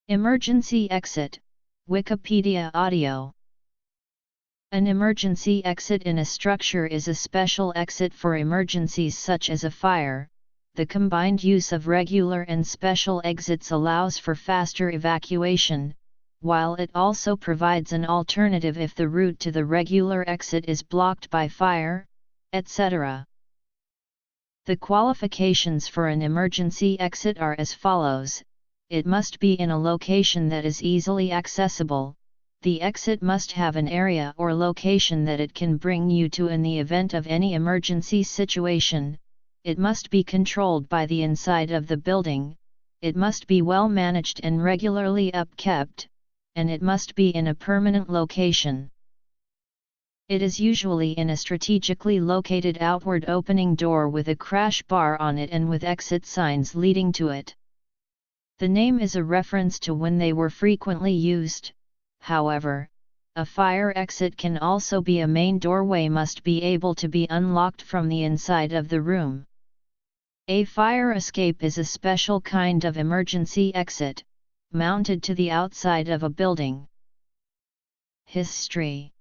Emergency exit, Wikipedia audio. An emergency exit in a structure is a special exit for emergencies such as a fire. The combined use of regular and special exits allows for faster evacuation, while it also provides an alternative if the route to the regular exit is blocked by fire, etc. The qualifications for an emergency exit are as follows. It must be in a location that is easily accessible. The exit must have an area or location that it can bring you to in the event of any emergency situation. It must be controlled by the inside of the building. It must be well managed and regularly upkept, and it must be in a permanent location. It is usually in a strategically located outward opening door with a crash bar on it and with exit signs leading to it. The name is a reference to when they were frequently used. However, a fire exit can also be a main doorway must be able to be unlocked from the inside of the room. A fire escape is a special kind of emergency exit, mounted to the outside of a building. History.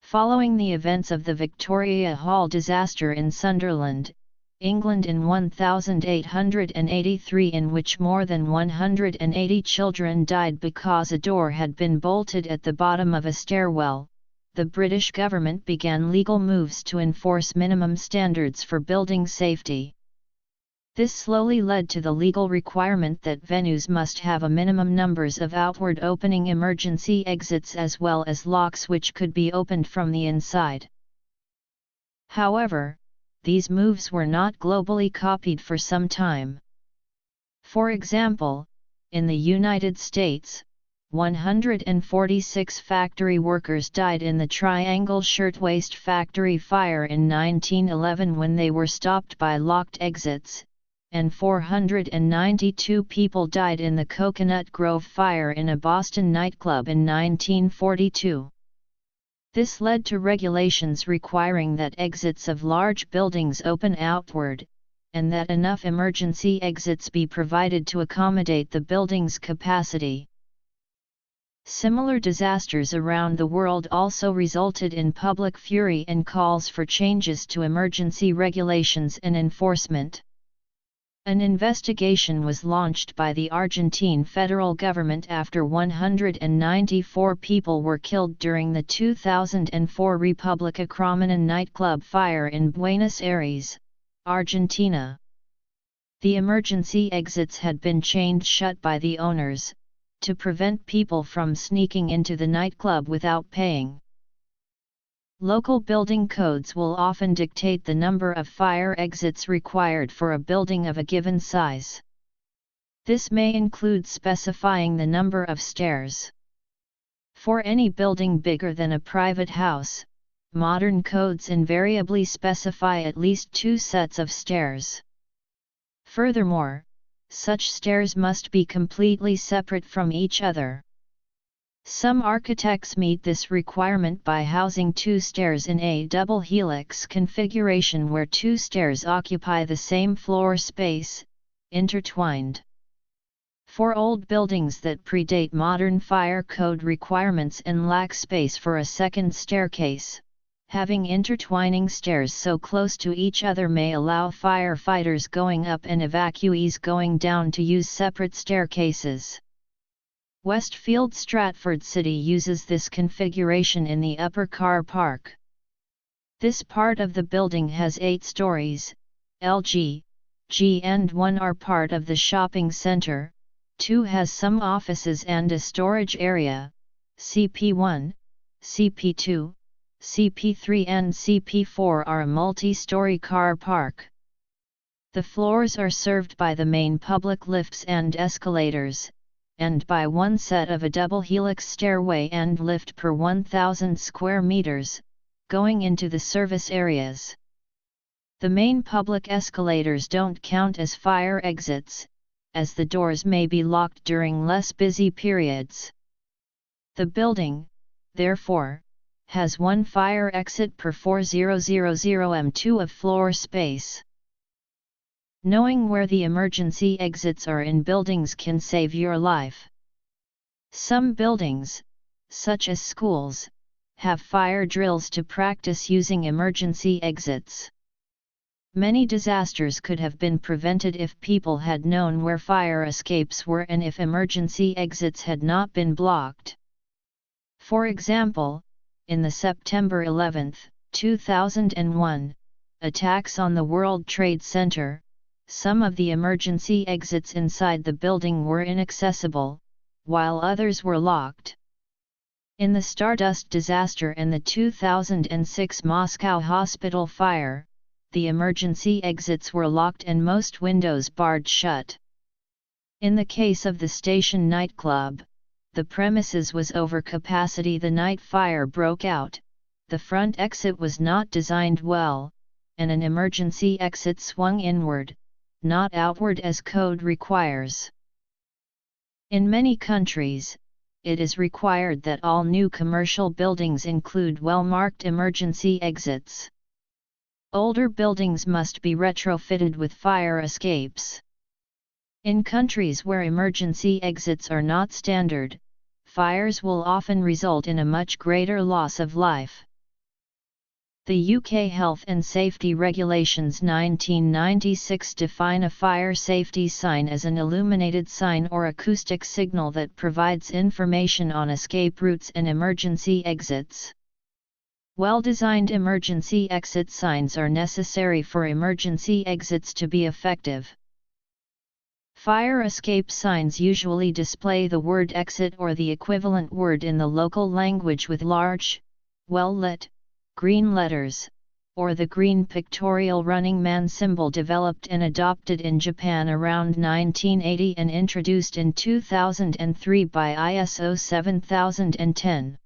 Following the events of the Victoria Hall disaster in Sunderland, England in 1883, in which more than 180 children died because a door had been bolted at the bottom of a stairwell, the British government began legal moves to enforce minimum standards for building safety. This slowly led to the legal requirement that venues must have a minimum numbers of outward opening emergency exits as well as locks which could be opened from the inside. However, these moves were not globally copied for some time. For example, in the United States, 146 factory workers died in the Triangle Shirtwaist Factory fire in 1911 when they were stopped by locked exits, and 492 people died in the Coconut Grove fire in a Boston nightclub in 1942. This led to regulations requiring that exits of large buildings open outward, and that enough emergency exits be provided to accommodate the building's capacity. Similar disasters around the world also resulted in public fury and calls for changes to emergency regulations and enforcement. An investigation was launched by the Argentine federal government after 194 people were killed during the 2004 Republica Cromañón nightclub fire in Buenos Aires, Argentina. The emergency exits had been chained shut by the owners, to prevent people from sneaking into the nightclub without paying. Local building codes will often dictate the number of fire exits required for a building of a given size. This may include specifying the number of stairs. For any building bigger than a private house, modern codes invariably specify at least 2 sets of stairs. Furthermore, such stairs must be completely separate from each other. Some architects meet this requirement by housing 2 stairs in a double helix configuration where 2 stairs occupy the same floor space, intertwined. For old buildings that predate modern fire code requirements and lack space for a second staircase, having intertwining stairs so close to each other may allow firefighters going up and evacuees going down to use separate staircases. Westfield Stratford City uses this configuration in the upper car park. This part of the building has 8 stories, L, G and 1 are part of the shopping center, 2 has some offices and a storage area, CP1, CP2, CP3 and CP4 are a multi-story car park. The floors are served by the main public lifts and escalators, and by 1 set of a double helix stairway and lift per 1,000 square meters, going into the service areas. The main public escalators don't count as fire exits, as the doors may be locked during less busy periods. The building, therefore, has 1 fire exit per 4,000 m2 of floor space. Knowing where the emergency exits are in buildings can save your life. Some buildings, such as schools, have fire drills to practice using emergency exits. Many disasters could have been prevented if people had known where fire escapes were and if emergency exits had not been blocked. For example, in the September 11, 2001, attacks on the World Trade Center, some of the emergency exits inside the building were inaccessible, while others were locked. In the Stardust disaster and the 2006 Moscow hospital fire, the emergency exits were locked and most windows barred shut. In the case of the Station nightclub, the premises was over capacity the night fire broke out, the front exit was not designed well, and an emergency exit swung inward, not outward as code requires. In many countries, it is required that all new commercial buildings include well-marked emergency exits. Older buildings must be retrofitted with fire escapes. In countries where emergency exits are not standard, fires will often result in a much greater loss of life. The UK Health and Safety Regulations 1996 define a fire safety sign as an illuminated sign or acoustic signal that provides information on escape routes and emergency exits. Well-designed emergency exit signs are necessary for emergency exits to be effective. Fire escape signs usually display the word exit or the equivalent word in the local language with large, well-lit, green letters, or the green pictorial running man symbol developed and adopted in Japan around 1980 and introduced in 2003 by ISO 7010.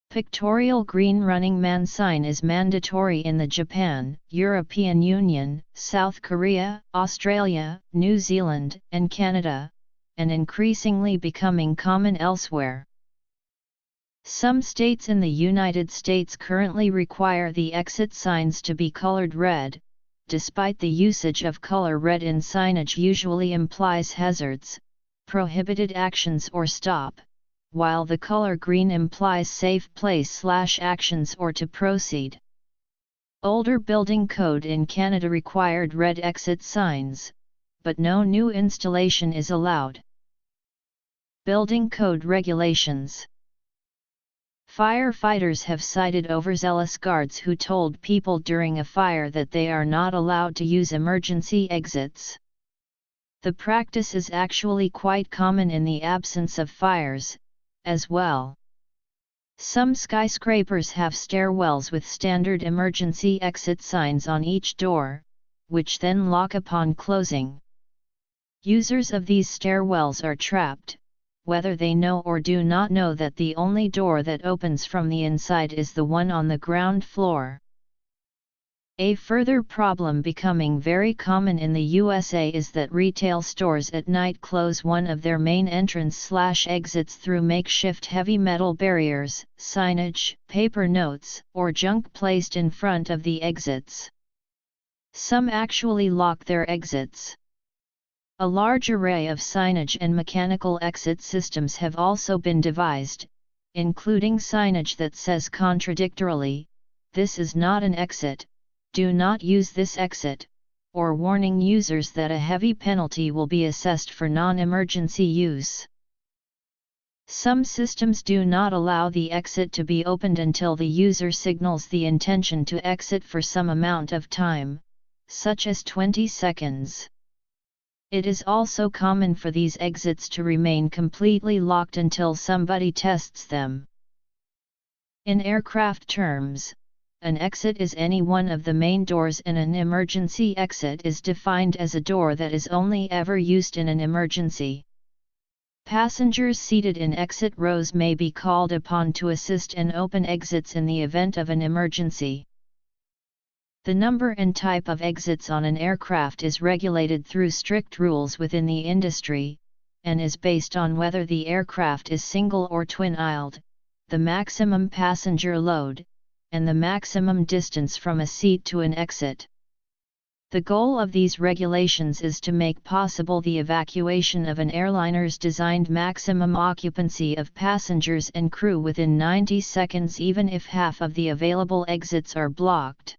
Pictorial green running man sign is mandatory in the Japan, European Union, South Korea, Australia, New Zealand, and Canada, and increasingly becoming common elsewhere. Some states in the United States currently require the exit signs to be colored red, despite the usage of color red in signage usually implies hazards, prohibited actions or stop, while the color green implies safe place/actions or to proceed. Older building code in Canada required red exit signs, but no new installation is allowed. Building code regulations. Firefighters have cited overzealous guards who told people during a fire that they are not allowed to use emergency exits. The practice is actually quite common in the absence of fires, as well. Some skyscrapers have stairwells with standard emergency exit signs on each door, which then lock upon closing. Users of these stairwells are trapped, whether they know or do not know that the only door that opens from the inside is the one on the ground floor. A further problem becoming very common in the USA is that retail stores at night close one of their main entrance/exits through makeshift heavy metal barriers, signage, paper notes, or junk placed in front of the exits. Some actually lock their exits. A large array of signage and mechanical exit systems have also been devised, including signage that says contradictorily, "This is not an exit, do not use this exit," or warning users that a heavy penalty will be assessed for non-emergency use. Some systems do not allow the exit to be opened until the user signals the intention to exit for some amount of time, such as 20 seconds. It is also common for these exits to remain completely locked until somebody tests them. In aircraft terms, an exit is any one of the main doors and an emergency exit is defined as a door that is only ever used in an emergency. Passengers seated in exit rows may be called upon to assist and open exits in the event of an emergency. The number and type of exits on an aircraft is regulated through strict rules within the industry, and is based on whether the aircraft is single or twin-aisled, the maximum passenger load, and the maximum distance from a seat to an exit. The goal of these regulations is to make possible the evacuation of an airliner's designed maximum occupancy of passengers and crew within 90 seconds, even if half of the available exits are blocked.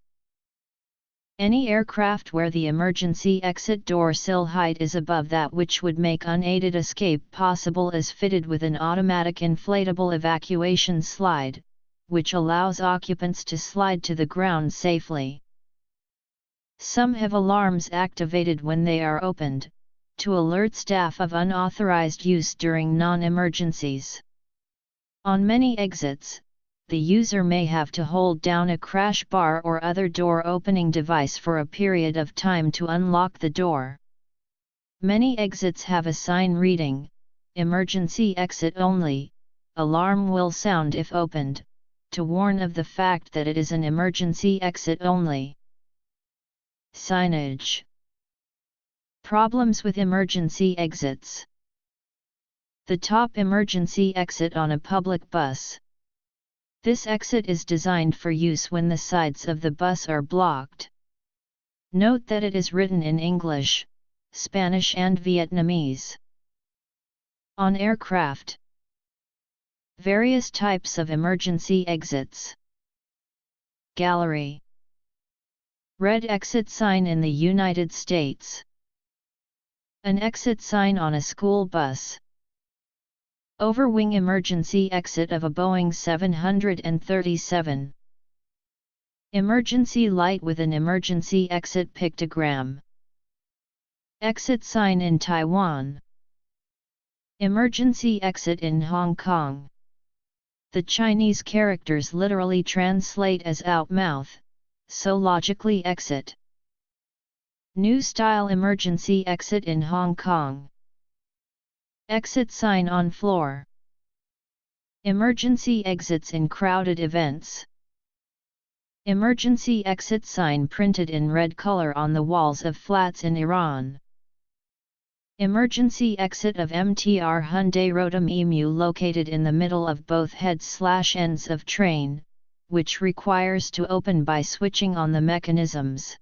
Any aircraft where the emergency exit door sill height is above that which would make unaided escape possible is fitted with an automatic inflatable evacuation slide, which allows occupants to slide to the ground safely. Some have alarms activated when they are opened, to alert staff of unauthorized use during non-emergencies. On many exits, the user may have to hold down a crash bar or other door opening device for a period of time to unlock the door. Many exits have a sign reading, "Emergency exit only." Alarm will sound if opened, to warn of the fact that it is an emergency exit only. Signage. Problems with emergency exits. The top emergency exit on a public bus. This exit is designed for use when the sides of the bus are blocked. Note that it is written in English, Spanish and Vietnamese. On aircraft. Various types of emergency exits. Gallery. Red exit sign in the United States. An exit sign on a school bus. Overwing emergency exit of a Boeing 737. Emergency light with an emergency exit pictogram. Exit sign in Taiwan. Emergency exit in Hong Kong. The Chinese characters literally translate as out mouth, so logically exit. New style emergency exit in Hong Kong. Exit sign on floor. Emergency exits in crowded events. Emergency exit sign printed in red color on the walls of flats in Iran. Emergency exit of MTR Hyundai Rotem EMU located in the middle of both heads/ends of train, which requires to open by switching on the mechanisms.